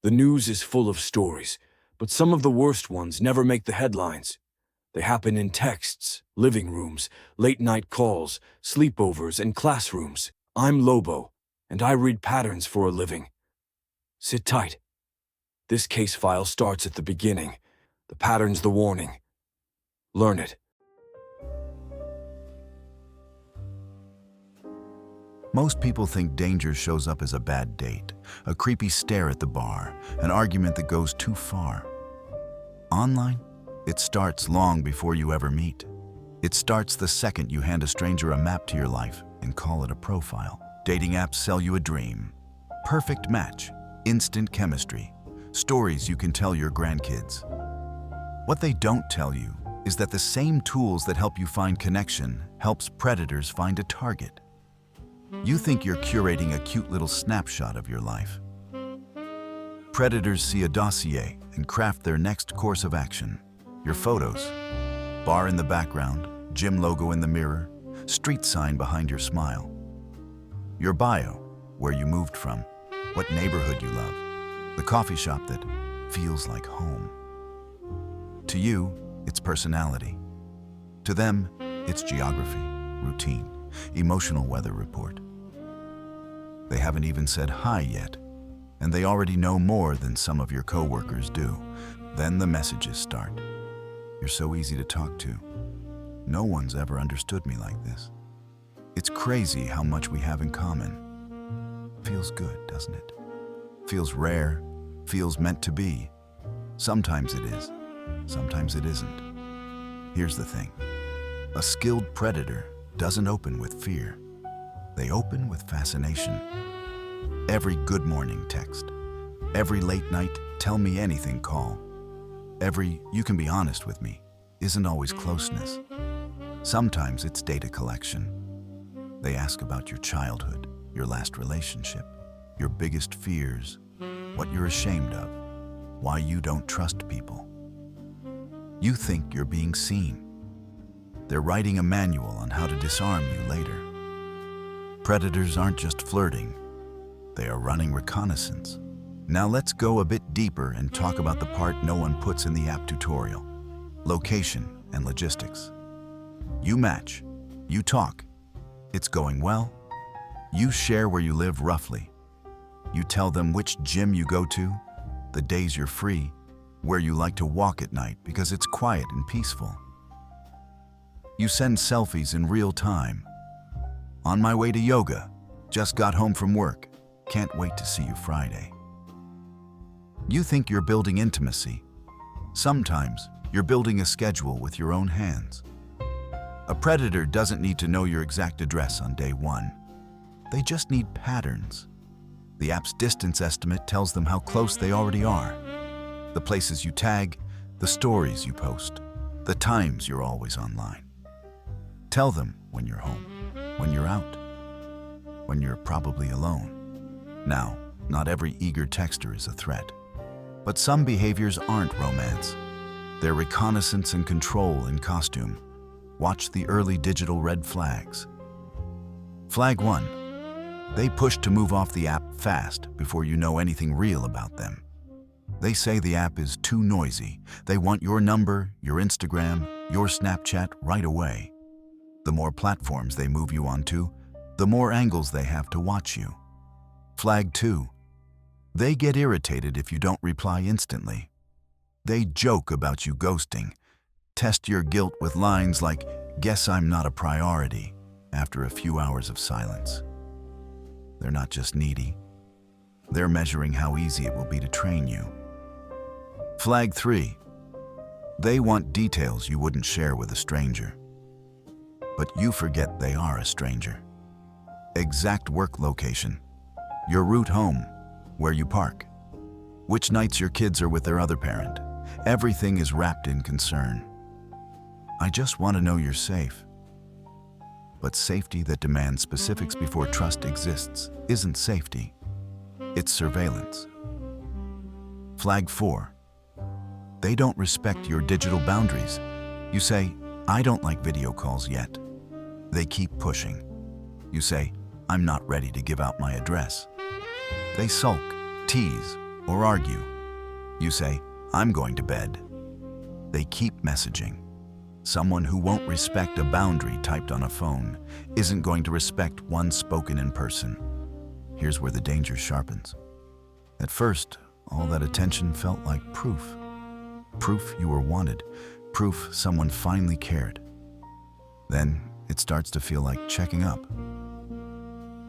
The news is full of stories, but some of the worst ones never make the headlines. They happen in texts, living rooms, late-night calls, sleepovers, and classrooms. I'm Lobo, and I read patterns for a living. Sit tight. This case file starts at the beginning. The pattern's the warning. Learn it. Most people think danger shows up as a bad date, a creepy stare at the bar, an argument that goes too far. Online, it starts long before you ever meet. It starts the second you hand a stranger a map to your life and call it a profile. Dating apps sell you a dream. Perfect match, instant chemistry, stories you can tell your grandkids. What they don't tell you is that the same tools that help you find connection helps predators find a target. You think you're curating a cute little snapshot of your life. Predators see a dossier and craft their next course of action. Your photos, bar in the background, gym logo in the mirror, street sign behind your smile. Your bio, where you moved from, what neighborhood you love, the coffee shop that feels like home. To you, it's personality. To them, it's geography, routine, emotional weather report. They haven't even said hi yet, and they already know more than some of your coworkers do. Then the messages start. You're so easy to talk to. No one's ever understood me like this. It's crazy how much we have in common. Feels good, doesn't it? Feels rare, feels meant to be. Sometimes it is, sometimes it isn't. Here's the thing. A skilled predator doesn't open with fear. They open with fascination. Every good morning text, every late night tell me anything call, every you can be honest with me isn't always closeness. Sometimes it's data collection. They ask about your childhood, your last relationship, your biggest fears, what you're ashamed of, why you don't trust people. You think you're being seen. They're writing a manual on how to disarm you later. Predators aren't just flirting. They are running reconnaissance. Now let's go a bit deeper and talk about the part no one puts in the app tutorial. Location and logistics. You match. You talk. It's going well. You share where you live roughly. You tell them which gym you go to, the days you're free, where you like to walk at night because it's quiet and peaceful. You send selfies in real time. On my way to yoga, just got home from work, can't wait to see you Friday. You think you're building intimacy. Sometimes you're building a schedule with your own hands. A predator doesn't need to know your exact address on day one. They just need patterns. The app's distance estimate tells them how close they already are. The places you tag, the stories you post, the times you're always online. Tell them when you're home, when you're out, when you're probably alone. Now, not every eager texter is a threat, but some behaviors aren't romance. They're reconnaissance and control in costume. Watch the early digital red flags. Flag 1. They push to move off the app fast before you know anything real about them. They say the app is too noisy. They want your number, your Instagram, your Snapchat right away. The more platforms they move you onto, the more angles they have to watch you. Flag 2. They get irritated if you don't reply instantly. They joke about you ghosting, test your guilt with lines like, "Guess I'm not a priority," after a few hours of silence. They're not just needy. They're measuring how easy it will be to train you. Flag 3. They want details you wouldn't share with a stranger. But you forget they are a stranger. Exact work location, your route home, where you park, which nights your kids are with their other parent. Everything is wrapped in concern. I just want to know you're safe. But safety that demands specifics before trust exists isn't safety. It's surveillance. Flag 4. They don't respect your digital boundaries. You say, "I don't like video calls yet." They keep pushing. You say, "I'm not ready to give out my address." They sulk, tease, or argue. You say, "I'm going to bed." They keep messaging. Someone who won't respect a boundary typed on a phone isn't going to respect one spoken in person. Here's where the danger sharpens. At first, all that attention felt like proof. Proof you were wanted. Proof someone finally cared. Then it starts to feel like checking up.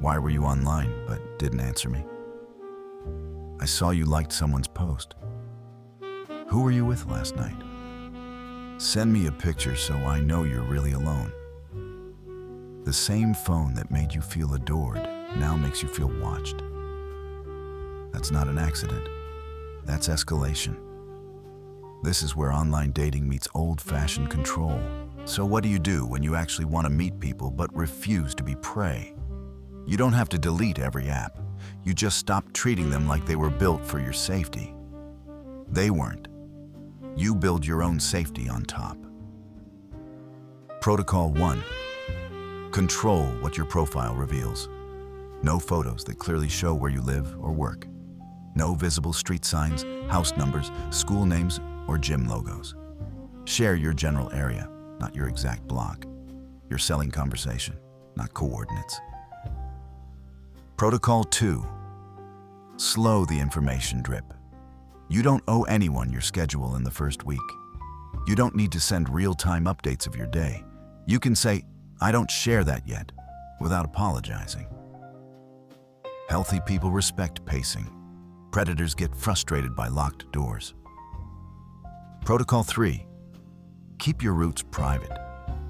Why were you online but didn't answer me? I saw you liked someone's post. Who were you with last night? Send me a picture so I know you're really alone. The same phone that made you feel adored now makes you feel watched. That's not an accident. That's escalation. This is where online dating meets old-fashioned control. So what do you do when you actually want to meet people but refuse to be prey? You don't have to delete every app. You just stop treating them like they were built for your safety. They weren't. You build your own safety on top. Protocol 1. Control what your profile reveals. No photos that clearly show where you live or work. No visible street signs, house numbers, school names, or gym logos. Share your general area, not your exact block. Your selling conversation, not coordinates. Protocol 2. Slow the information drip. You don't owe anyone your schedule in the first week. You don't need to send real-time updates of your day. You can say, "I don't share that yet," without apologizing. Healthy people respect pacing. Predators get frustrated by locked doors. Protocol 3. Keep your routes private.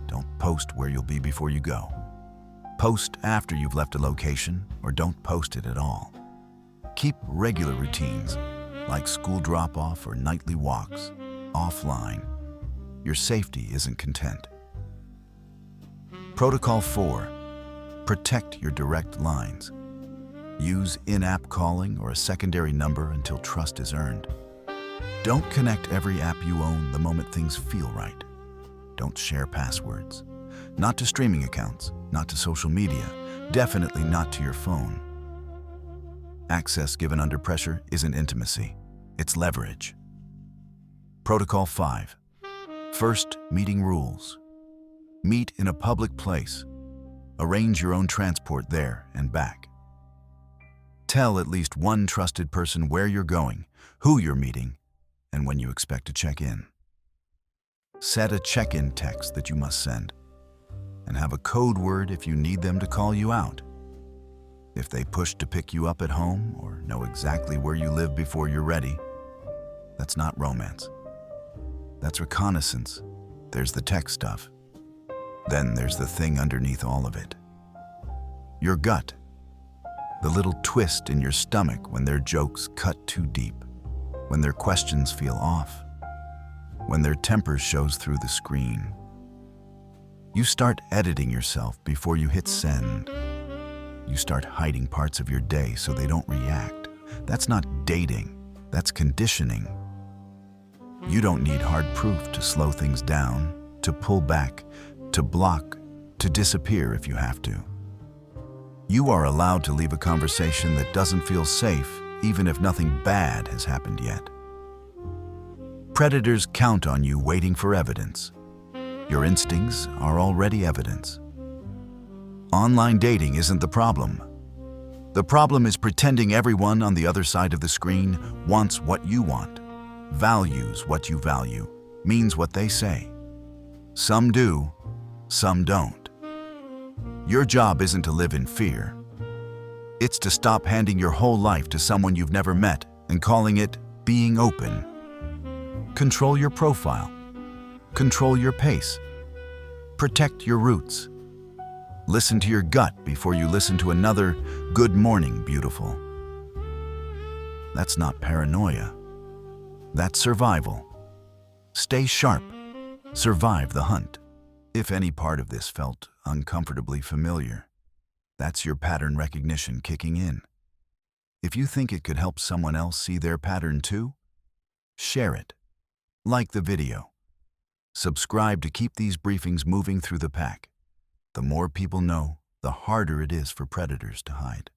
Don't post where you'll be before you go. Post after you've left a location, or don't post it at all. Keep regular routines, like school drop-off or nightly walks, offline. Your safety isn't content. Protocol 4. Protect your direct lines. Use in-app calling or a secondary number until trust is earned. Don't connect every app you own the moment things feel right. Don't share passwords. Not to streaming accounts, not to social media, definitely not to your phone. Access given under pressure isn't intimacy, it's leverage. Protocol 5. First meeting rules. Meet in a public place. Arrange your own transport there and back. Tell at least one trusted person where you're going, who you're meeting, and when you expect to check in. Set a check-in text that you must send, and have a code word if you need them to call you out. If they push to pick you up at home or know exactly where you live before you're ready, that's not romance. That's reconnaissance. There's the tech stuff. Then there's the thing underneath all of it. Your gut. The little twist in your stomach when their jokes cut too deep, when their questions feel off, when their temper shows through the screen. You start editing yourself before you hit send. You start hiding parts of your day so they don't react. That's not dating, that's conditioning. You don't need hard proof to slow things down, to pull back, to block, to disappear if you have to. You are allowed to leave a conversation that doesn't feel safe, even if nothing bad has happened yet. Predators count on you waiting for evidence. Your instincts are already evidence. Online dating isn't the problem. The problem is pretending everyone on the other side of the screen wants what you want, values what you value, means what they say. Some do, some don't. Your job isn't to live in fear. It's to stop handing your whole life to someone you've never met and calling it being open. Control your profile. Control your pace. Protect your roots. Listen to your gut before you listen to another "Good morning, beautiful." That's not paranoia. That's survival. Stay sharp. Survive the hunt. If any part of this felt uncomfortably familiar, that's your pattern recognition kicking in. If you think it could help someone else see their pattern too, share it. Like the video. Subscribe to keep these briefings moving through the pack. The more people know, the harder it is for predators to hide.